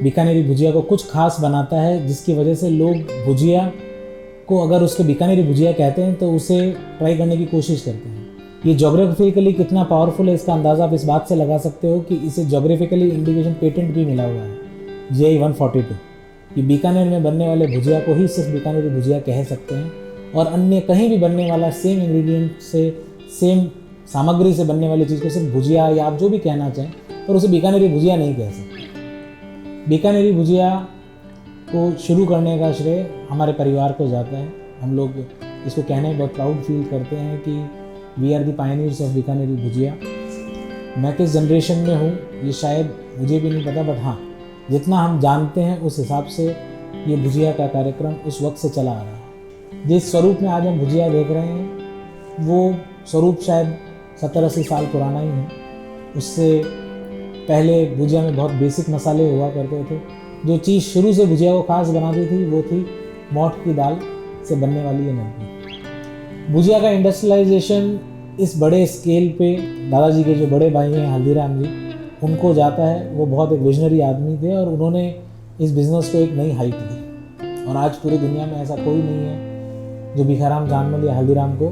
बीकानेरी भुजिया को कुछ खास बनाता है, जिसकी वजह से लोग भुजिया को, अगर उसको बीकानेरी भुजिया कहते हैं तो उसे ट्राई करने की कोशिश करते हैं। ये जोग्राफिकली कितना पावरफुल है इसका अंदाज़ा आप इस बात से लगा सकते हो कि इसे जोग्राफिकली इंडिकेशन पेटेंट भी मिला हुआ है GI 142 कि बीकानेर में बनने वाले भुजिया को ही सिर्फ बीकानेरी भुजिया कह सकते हैं, और अन्य कहीं भी बनने वाला सेम इंग्रेडिएंट से, सेम सामग्री से बनने वाली चीज़ को सिर्फ भुजिया या आप जो भी कहना चाहें, पर उसे बीकानेरी भुजिया नहीं कह सकते। बीकानेरी भुजिया को शुरू करने का श्रेय हमारे परिवार को जाता है। हम लोग इसको कहने में बहुत प्राउड फील करते हैं कि we are the pioneers of Bikaneri bhujia. मैं किस जनरेशन में हूँ ये शायद मुझे भी नहीं पता, बट हाँ, जितना हम जानते हैं उस हिसाब से ये भुजिया का कार्यक्रम उस वक्त से चला आ रहा है। जिस स्वरूप में आज हम भुजिया देख रहे हैं वो स्वरूप शायद 70-80 साल पुराना ही है। उससे पहले भुजिया में बहुत बेसिक मसाले हुआ करते थे। जो चीज़ शुरू से भुजिया को खास बनाती थी वो थी मोठ की दाल से बनने वाली ये नमकीन। भुजिया का इंडस्ट्रियलाइजेशन इस बड़े स्केल पे दादाजी के जो बड़े भाई हैं हल्दीराम जी, उनको जाता है। वो बहुत एक विजनरी आदमी थे और उन्होंने इस बिज़नेस को एक नई हाइट दी, और आज पूरी दुनिया में ऐसा कोई नहीं है जो भिखाराम जानमल या हल्दीराम को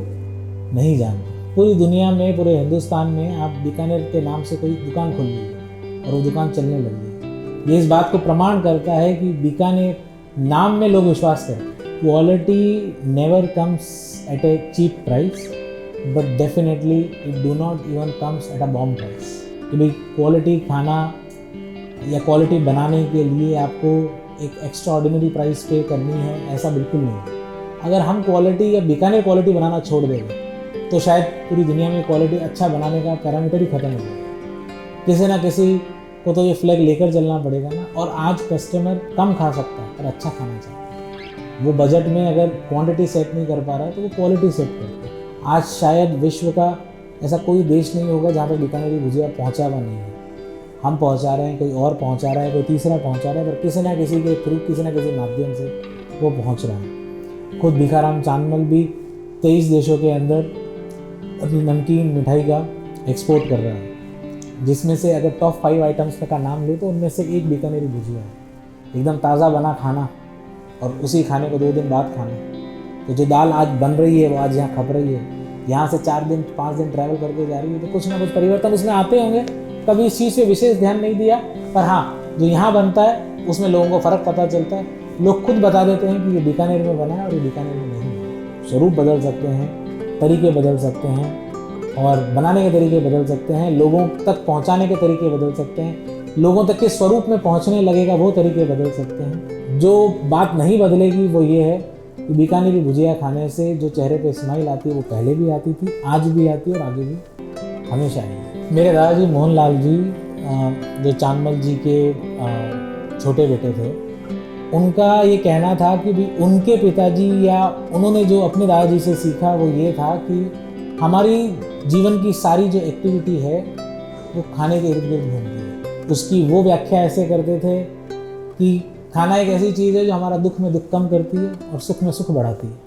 नहीं जानते। पूरी दुनिया में, पूरे हिंदुस्तान में आप बीकानेर के नाम से कोई दुकान खोल लीजिए और वो दुकान चलने लगी। ये इस बात को प्रमाण करता है कि बीकानेर नाम में लोग विश्वास करते हैं। Quality never comes at a cheap price, but definitely it do not even comes at a bomb price. कि भाई क्वालिटी खाना या क्वालिटी बनाने के लिए आपको एक एक्स्ट्रा ऑर्डिनरी प्राइस पे करनी है, ऐसा बिल्कुल नहीं। अगर हम क्वालिटी या बीकानेर क्वालिटी बनाना छोड़ देंगे तो शायद पूरी दुनिया में क्वालिटी अच्छा बनाने का पैरामीटर ही खत्म हो जाएगा। किसी ना किसी को तो ये फ्लैग लेकर चलना पड़ेगा ना। और आज कस्टमर कम खा सकता है पर अच्छा खाना चाहता है। वो बजट में अगर क्वांटिटी सेट नहीं कर पा रहा है तो वो क्वालिटी सेट करता है। आज शायद विश्व का ऐसा कोई देश नहीं होगा जहाँ पर बीकानेरी भुजिया पहुँचा हुआ नहीं है। हम पहुँचा रहे हैं, कोई और पहुँचा रहा है, कोई तीसरा पहुँचा रहा है, पर किसी ना किसी के थ्रू, किसी ना किसी माध्यम से वो पहुँच रहा है। खुद भिखाराम चांदमल भी 23 देशों के अंदर अपनी नमकीन मिठाई का एक्सपोर्ट कर रहा है, जिसमें से अगर टॉप 5 आइटम्स का नाम लो तो उनमें से एक बीकानेरी भुजिया है। एकदम ताज़ा बना खाना और उसी खाने को 2 दिन बाद खाना। तो जो दाल आज बन रही है वो आज यहाँ खप रही है, यहाँ से 4 दिन 5 दिन ट्रैवल करके जा रही है, तो कुछ ना कुछ परिवर्तन उसमें आते होंगे। कभी इस चीज़ पे विशेष ध्यान नहीं दिया, पर हाँ, जो यहाँ बनता है उसमें लोगों को फ़र्क पता चलता है। लोग खुद बता देते हैं कि ये बीकानेर में बना है और ये बीकानेर में नहीं है। स्वरूप बदल सकते हैं, तरीके बदल सकते हैं, और बनाने के तरीके बदल सकते हैं, लोगों तक पहुंचाने के तरीके बदल सकते हैं, लोगों तक के स्वरूप में पहुंचने लगेगा वो तरीके बदल सकते हैं। जो बात नहीं बदलेगी वो ये है कि बीकानेरी भुजिया खाने से जो चेहरे पे स्माइल आती है वो पहले भी आती थी, आज भी आती है और आगे भी हमेशा आएगी। मेरे दादाजी मोहनलाल जी, जो चांदमल जी के छोटे बेटे थे, उनका ये कहना था कि भी उनके पिताजी या उन्होंने जो अपने दादाजी से सीखा वो ये था कि हमारी जीवन की सारी जो एक्टिविटी है वो खाने के इर्द गिर्द घूमती है। उसकी वो व्याख्या ऐसे करते थे कि खाना एक ऐसी चीज़ है जो हमारा दुख में दुख कम करती है और सुख में सुख बढ़ाती है।